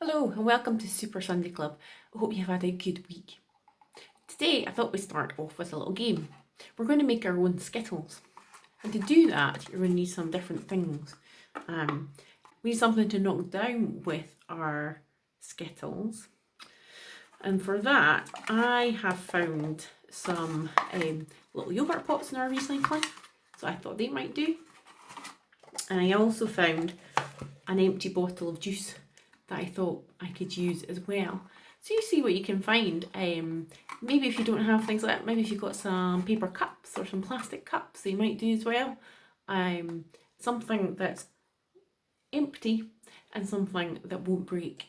Hello and welcome to Super Sunday Club. I hope you've had a good week. Today I thought we'd start off with a little game. We're going to make our own skittles. And to do that you're going to need some different things. We need something to knock down with our skittles. And for that I have found some little yogurt pots in our recycling. So I thought they might do. And I also found an empty bottle of juice that I thought I could use as well. So you see what you can find. Maybe if you don't have things like that, maybe if you've got some paper cups or some plastic cups, they might do as well. Something that's empty and something that won't break.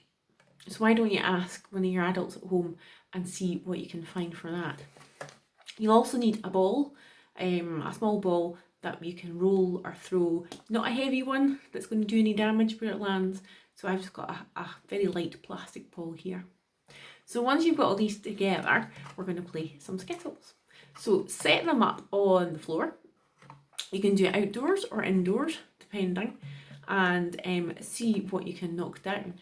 So why don't you ask one of your adults at home and see what you can find for that. You'll also need a ball, a small ball that you can roll or throw, not a heavy one that's going to do any damage where it lands. So I've just got a very light plastic ball here. So once you've got all these together, we're going to play some skittles. So set them up on the floor. You can do it outdoors or indoors, depending, and see what you can knock down.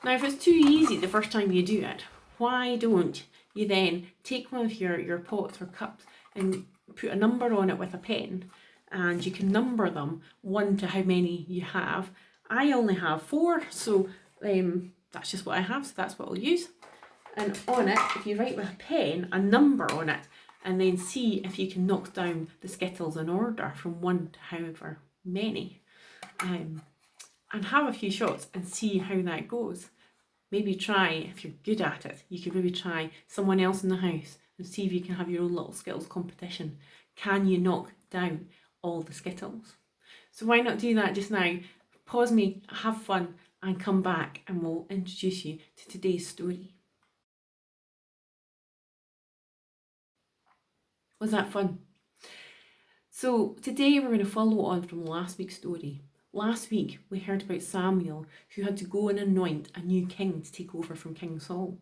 Now if it's too easy the first time you do it, why don't you then take one of your pots or cups and put a number on it with a pen, and you can number them 1 to how many you have. I only have 4, so that's just what I have, so that's what I'll use. And on it, if you write with a pen a number on it, and then see if you can knock down the skittles in order from 1 to however many, and have a few shots and see how that goes. Maybe try, if you're good at it, you could maybe try someone else in the house and see if you can have your own little skittles competition. Can you knock down all the skittles? So why not do that just now? Pause me, have fun, and come back and we'll introduce you to today's story. Was that fun? So today we're going to follow on from last week's story. Last week we heard about Samuel, who had to go and anoint a new king to take over from King Saul.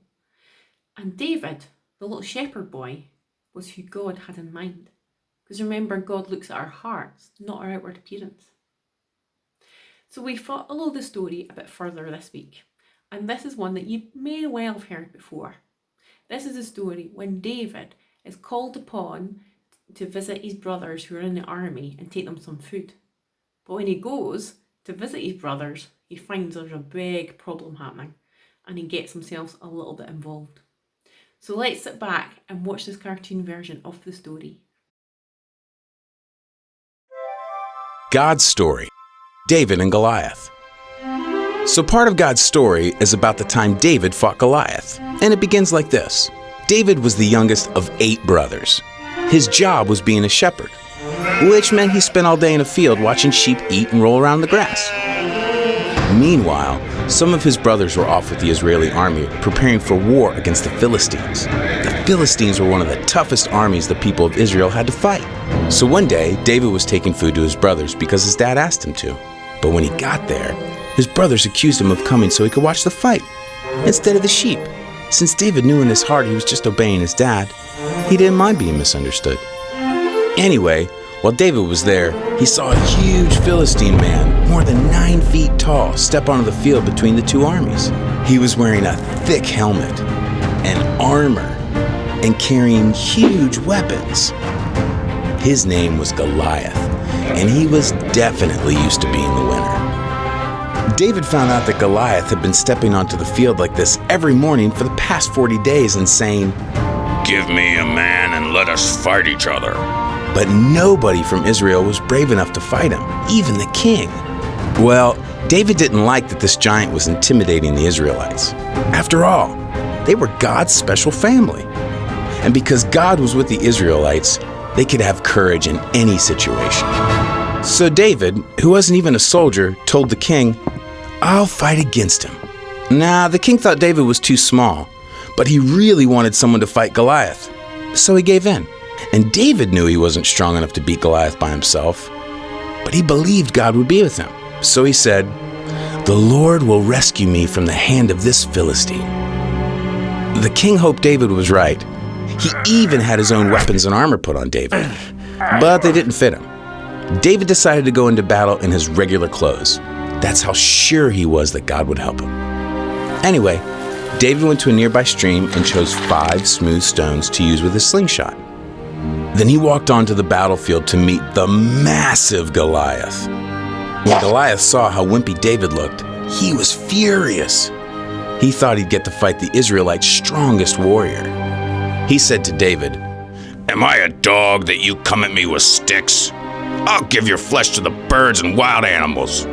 And David, the little shepherd boy, was who God had in mind. Because remember, God looks at our hearts, not our outward appearance. So we follow the story a bit further this week, and this is one that you may well have heard before. This is a story when David is called upon to visit his brothers who are in the army and take them some food. But when he goes to visit his brothers, he finds there's a big problem happening, and he gets himself a little bit involved. So let's sit back and watch this cartoon version of the story. God's story. David and Goliath. So part of God's story is about the time David fought Goliath, and it begins like this. David was the youngest of 8 brothers. His job was being a shepherd, which meant he spent all day in a field watching sheep eat and roll around the grass. Meanwhile, some of his brothers were off with the Israeli army preparing for war against the Philistines. The Philistines were one of the toughest armies the people of Israel had to fight. So one day, David was taking food to his brothers because his dad asked him to. But when he got there, his brothers accused him of coming so he could watch the fight instead of the sheep. Since David knew in his heart he was just obeying his dad, he didn't mind being misunderstood. Anyway, while David was there, he saw a huge Philistine man, more than 9 feet tall, step onto the field between the 2 armies. He was wearing a thick helmet and armor and carrying huge weapons. His name was Goliath, and he was definitely used to being the winner. David found out that Goliath had been stepping onto the field like this every morning for the past 40 days and saying, "Give me a man and let us fight each other." But nobody from Israel was brave enough to fight him, even the king. Well, David didn't like that this giant was intimidating the Israelites. After all, they were God's special family. And because God was with the Israelites, they could have courage in any situation. So David, who wasn't even a soldier, told the king, "I'll fight against him." Nah, the king thought David was too small, but he really wanted someone to fight Goliath. So he gave in. And David knew he wasn't strong enough to beat Goliath by himself, but he believed God would be with him. So he said, "The Lord will rescue me from the hand of this Philistine." The king hoped David was right. He even had his own weapons and armor put on David, but they didn't fit him. David decided to go into battle in his regular clothes. That's how sure he was that God would help him. Anyway, David went to a nearby stream and chose 5 smooth stones to use with his slingshot. Then he walked onto the battlefield to meet the massive Goliath. When Goliath saw how wimpy David looked, he was furious. He thought he'd get to fight the Israelites' strongest warrior. He said to David, "Am I a dog that you come at me with sticks? I'll give your flesh to the birds and wild animals."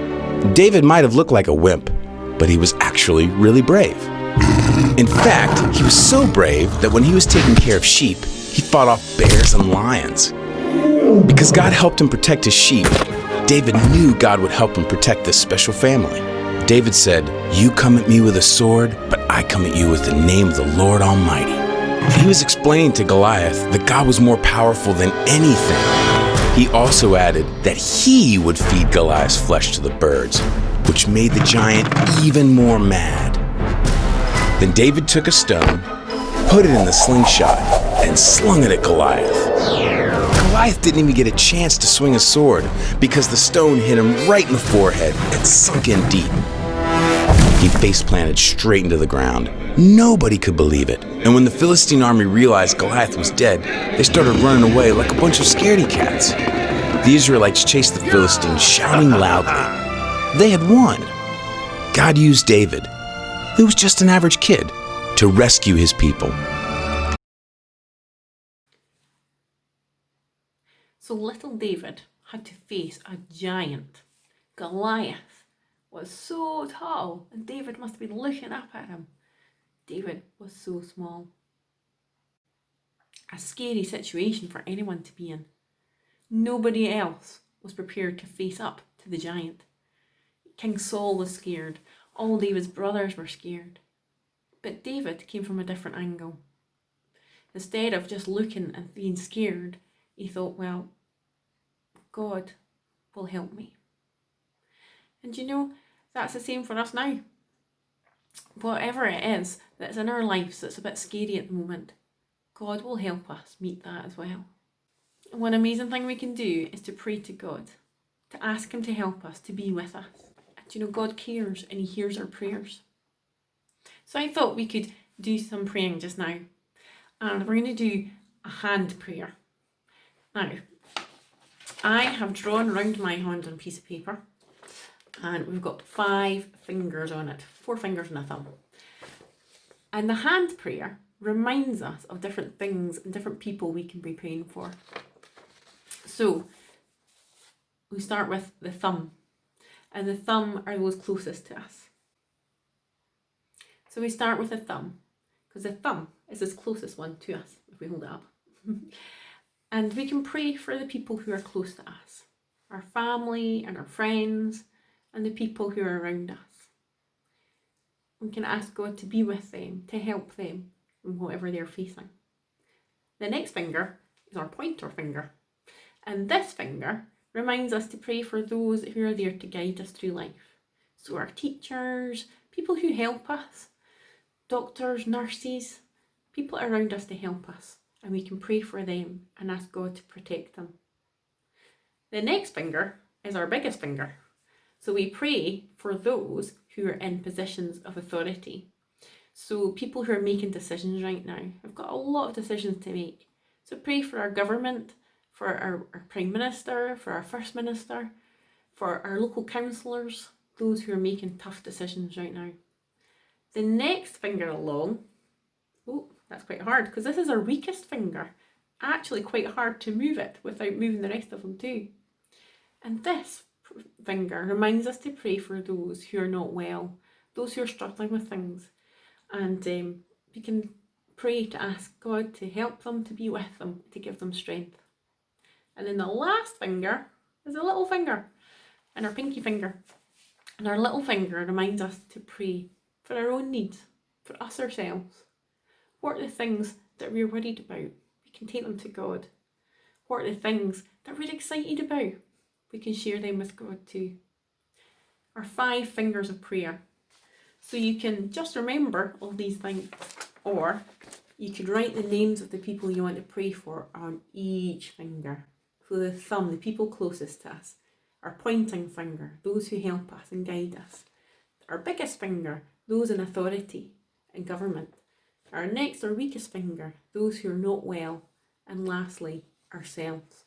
David might have looked like a wimp, but he was actually really brave. In fact, he was so brave that when he was taking care of sheep, he fought off bears and lions. Because God helped him protect his sheep, David knew God would help him protect this special family. David said, "You come at me with a sword, but I come at you with the name of the Lord Almighty." He was explaining to Goliath that God was more powerful than anything. He also added that he would feed Goliath's flesh to the birds, which made the giant even more mad. Then David took a stone, put it in the slingshot, and slung it at Goliath. Goliath didn't even get a chance to swing a sword because the stone hit him right in the forehead and sunk in deep. He face-planted straight into the ground. Nobody could believe it. And when the Philistine army realized Goliath was dead, they started running away like a bunch of scaredy cats. The Israelites chased the Philistines, shouting loudly. They had won. God used David, who was just an average kid, to rescue his people. So little David had to face a giant. Goliath was so tall, and David must have been looking up at him. David was so small. A scary situation for anyone to be in. Nobody else was prepared to face up to the giant. King Saul was scared. All David's brothers were scared. But David came from a different angle. Instead of just looking and being scared, he thought, well, God will help me. And you know, that's the same for us now. Whatever it is that's in our lives that's a bit scary at the moment, God will help us meet that as well. One amazing thing we can do is to pray to God, to ask him to help us, to be with us. And you know, God cares and he hears our prayers. So I thought we could do some praying just now. And we're going to do a hand prayer. Now, I have drawn around my hand on a piece of paper. And we've got 5 fingers on it, 4 fingers and a thumb. And the hand prayer reminds us of different things and different people we can be praying for. So we start with the thumb, and the thumb are those closest to us. So we start with the thumb, because the thumb is the closest one to us, if we hold it up. And we can pray for the people who are close to us, our family and our friends, and the people who are around us. We can ask God to be with them, to help them in whatever they're facing. The next finger is our pointer finger. And this finger reminds us to pray for those who are there to guide us through life. So our teachers, people who help us, doctors, nurses, people around us to help us. And we can pray for them and ask God to protect them. The next finger is our biggest finger. So we pray for those who are in positions of authority. So people who are making decisions right now have got a lot of decisions to make. So pray for our government, for our Prime Minister, for our First Minister, for our local councillors, those who are making tough decisions right now. The next finger along, oh, that's quite hard because this is our weakest finger. Actually quite hard to move it without moving the rest of them too. And this finger reminds us to pray for those who are not well, those who are struggling with things. And we can pray to ask God to help them, to be with them, to give them strength. And then the last finger is a little finger, and our pinky finger. And our little finger reminds us to pray for our own needs, for us ourselves. What are the things that we're worried about? We can take them to God. What are the things that we're excited about? We can share them with God too. Our 5 fingers of prayer. So you can just remember all these things, or you could write the names of the people you want to pray for on each finger. So the thumb, the people closest to us. Our pointing finger, those who help us and guide us. Our biggest finger, those in authority and government, our next or weakest finger, those who are not well, and lastly, ourselves.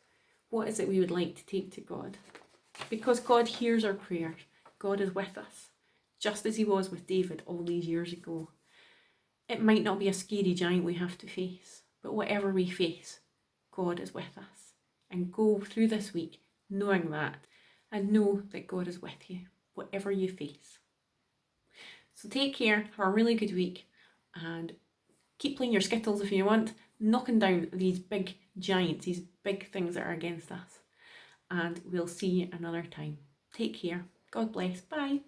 What is it we would like to take to God? Because God hears our prayers, God is with us, just as he was with David all these years ago. It might not be a scary giant we have to face, but whatever we face, God is with us. And go through this week knowing that, and know that God is with you, whatever you face. So take care, have a really good week, and keep playing your skittles if you want, knocking down these big giants, these big things that are against us. And we'll see you another time. Take care. God bless. Bye.